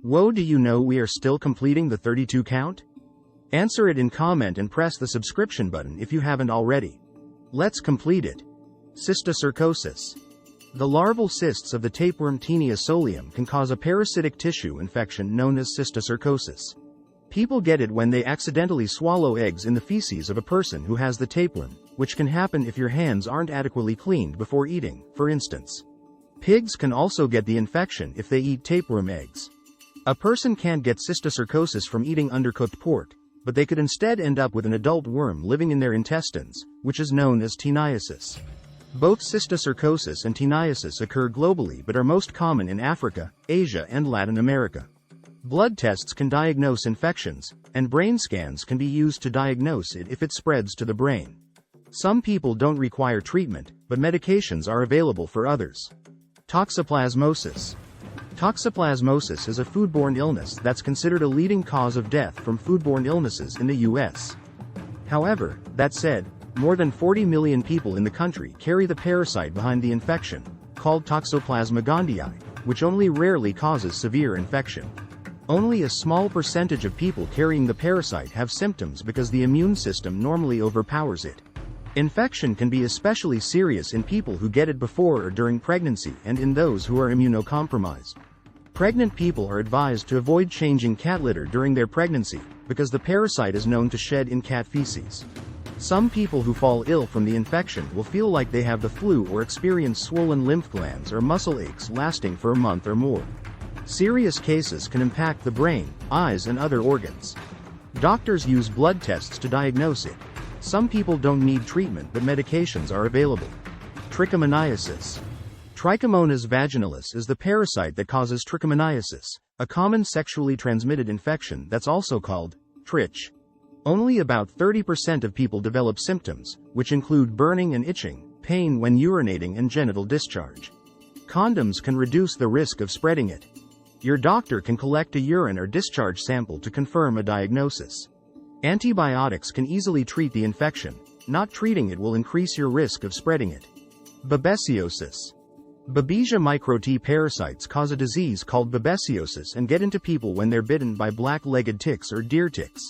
Whoa, do you know we are still completing the 32 count? Answer it in comment and press the subscription button if you haven't already. Let's complete it. Cysticercosis. The larval cysts of the tapeworm Taenia solium can cause a parasitic tissue infection known as cysticercosis. People get it when they accidentally swallow eggs in the feces of a person who has the tapeworm, which can happen if your hands aren't adequately cleaned before eating, for instance. Pigs can also get the infection if they eat tapeworm eggs. A person can't get cysticercosis from eating undercooked pork, but they could instead end up with an adult worm living in their intestines, which is known as taeniasis. Both cysticercosis and taeniasis occur globally but are most common in Africa, Asia and Latin America. Blood tests can diagnose infections, and brain scans can be used to diagnose it if it spreads to the brain. Some people don't require treatment, but medications are available for others. Toxoplasmosis. Toxoplasmosis is a foodborne illness that's considered a leading cause of death from foodborne illnesses in the U.S. However, that said, more than 40 million people in the country carry the parasite behind the infection, called Toxoplasma gondii, which only rarely causes severe infection. Only a small percentage of people carrying the parasite have symptoms because the immune system normally overpowers it. Infection can be especially serious in people who get it before or during pregnancy and in those who are immunocompromised. Pregnant people are advised to avoid changing cat litter during their pregnancy, because the parasite is known to shed in cat feces. Some people who fall ill from the infection will feel like they have the flu or experience swollen lymph glands or muscle aches lasting for a month or more. Serious cases can impact the brain, eyes and other organs. Doctors use blood tests to diagnose it. Some people don't need treatment but medications are available. Trichomoniasis. Trichomonas vaginalis is the parasite that causes trichomoniasis, a common sexually transmitted infection that's also called trich. Only about 30% of people develop symptoms, which include burning and itching, pain when urinating and genital discharge. Condoms can reduce the risk of spreading it. Your doctor can collect a urine or discharge sample to confirm a diagnosis. Antibiotics can easily treat the infection. Not treating it will increase your risk of spreading it. Babesiosis. Babesia microti parasites cause a disease called babesiosis and get into people when they're bitten by black-legged ticks or deer ticks.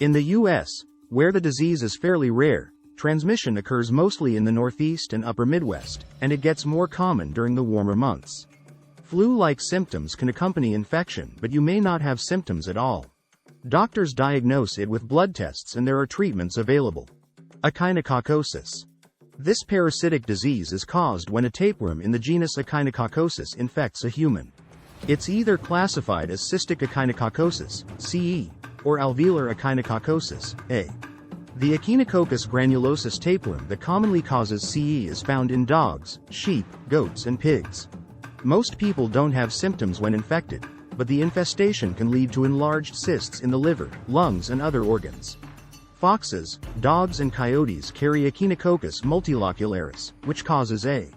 In the U.S., where the disease is fairly rare, transmission occurs mostly in the Northeast and Upper Midwest, and it gets more common during the warmer months. Flu-like symptoms can accompany infection, but you may not have symptoms at all. Doctors diagnose it with blood tests and there are treatments available. Echinococcosis. This parasitic disease is caused when a tapeworm in the genus Echinococcosis infects a human. It's either classified as cystic echinococcosis, CE, or alveolar echinococcosis, A. The Echinococcus granulosus tapeworm that commonly causes CE is found in dogs, sheep, goats and pigs. Most people don't have symptoms when infected, but the infestation can lead to enlarged cysts in the liver, lungs and other organs. Foxes, dogs and coyotes carry Echinococcus multilocularis, which causes A.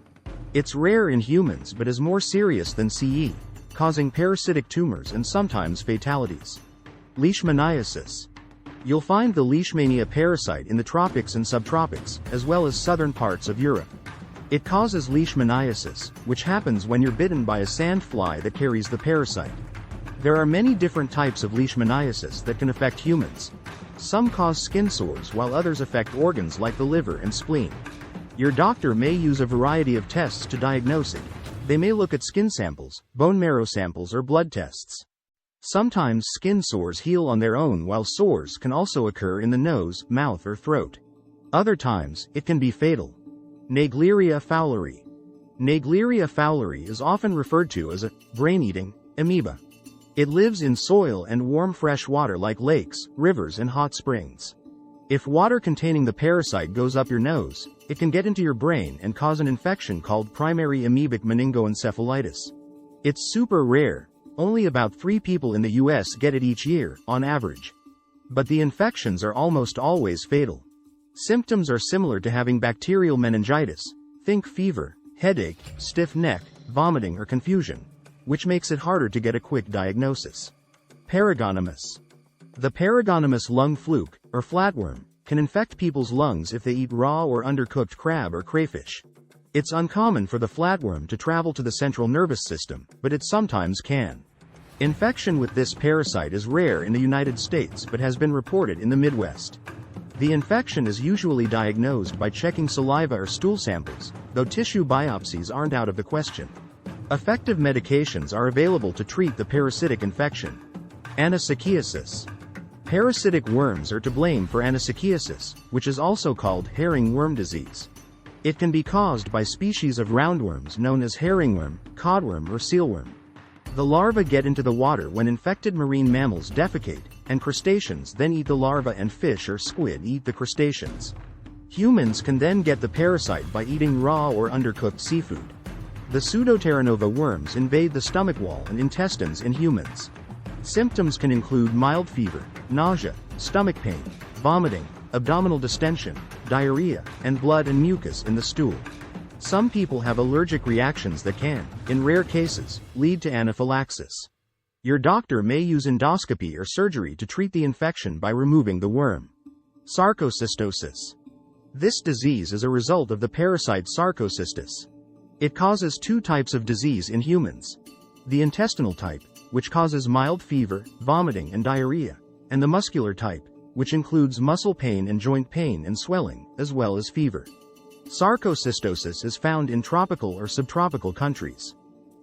It's rare in humans but is more serious than CE, causing parasitic tumors and sometimes fatalities. Leishmaniasis. You'll find the Leishmania parasite in the tropics and subtropics, as well as southern parts of Europe. It causes leishmaniasis, which happens when you're bitten by a sandfly that carries the parasite. There are many different types of leishmaniasis that can affect humans. Some cause skin sores while others affect organs like the liver and spleen. Your doctor may use a variety of tests to diagnose it. They may look at skin samples, bone marrow samples or blood tests. Sometimes skin sores heal on their own while sores can also occur in the nose, mouth or throat. Other times, it can be fatal. Naegleria fowleri. Naegleria fowleri is often referred to as a brain-eating amoeba. It lives in soil and warm fresh water like lakes, rivers and hot springs. If water containing the parasite goes up your nose, it can get into your brain and cause an infection called primary amoebic meningoencephalitis. It's super rare. Only about 3 people in the US get it each year, on average. But the infections are almost always fatal. Symptoms are similar to having bacterial meningitis. Think fever, headache, stiff neck, vomiting or confusion, which makes it harder to get a quick diagnosis. Paragonomus. The paragonomus lung fluke, or flatworm, can infect people's lungs if they eat raw or undercooked crab or crayfish. It's uncommon for the flatworm to travel to the central nervous system, but it sometimes can. Infection with this parasite is rare in the United States but has been reported in the Midwest. The infection is usually diagnosed by checking saliva or stool samples, though tissue biopsies aren't out of the question. Effective medications are available to treat the parasitic infection. Anisakiasis. Parasitic worms are to blame for anisakiasis, which is also called herring worm disease. It can be caused by species of roundworms known as herringworm, codworm or sealworm. The larvae get into the water when infected marine mammals defecate, and crustaceans then eat the larvae and fish or squid eat the crustaceans. Humans can then get the parasite by eating raw or undercooked seafood. The Pseudoterranova worms invade the stomach wall and intestines in humans. Symptoms can include mild fever, nausea, stomach pain, vomiting, abdominal distension, diarrhea, and blood and mucus in the stool. Some people have allergic reactions that can, in rare cases, lead to anaphylaxis. Your doctor may use endoscopy or surgery to treat the infection by removing the worm. Sarcocystosis. This disease is a result of the parasite Sarcocystis. It causes two types of disease in humans. The intestinal type, which causes mild fever, vomiting and diarrhea, and the muscular type, which includes muscle pain and joint pain and swelling, as well as fever. Sarcocystosis is found in tropical or subtropical countries.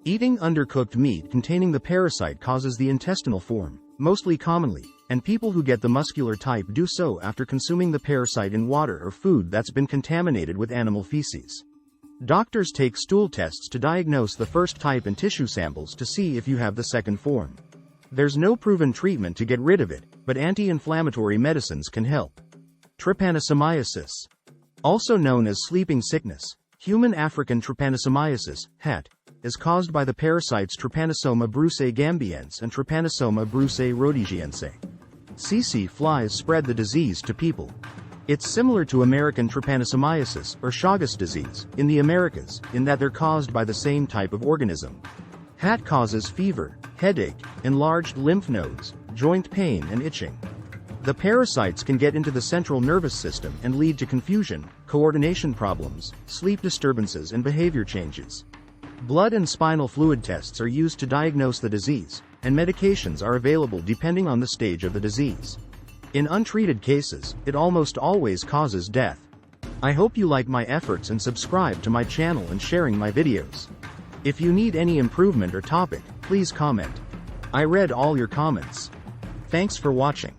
Eating undercooked meat containing the parasite causes the intestinal form, mostly commonly, and people who get the muscular type do so after consuming the parasite in water or food that's been contaminated with animal feces. Doctors take stool tests to diagnose the first type and tissue samples to see if you have the second form. There's no proven treatment to get rid of it, but anti-inflammatory medicines can help. Trypanosomiasis. Also known as sleeping sickness, human African trypanosomiasis, HAT, is caused by the parasites Trypanosoma brucei gambiense and Trypanosoma brucei rhodesiense. Tsetse flies spread the disease to people. It's similar to American trypanosomiasis or Chagas disease in the Americas, in that they're caused by the same type of organism. HAT causes fever, headache, enlarged lymph nodes, joint pain and itching. The parasites can get into the central nervous system and lead to confusion, coordination problems, sleep disturbances and behavior changes. Blood and spinal fluid tests are used to diagnose the disease, and medications are available depending on the stage of the disease. In untreated cases, it almost always causes death. I hope you like my efforts and subscribe to my channel and sharing my videos. If you need any improvement or topic, please comment. I read all your comments. Thanks for watching.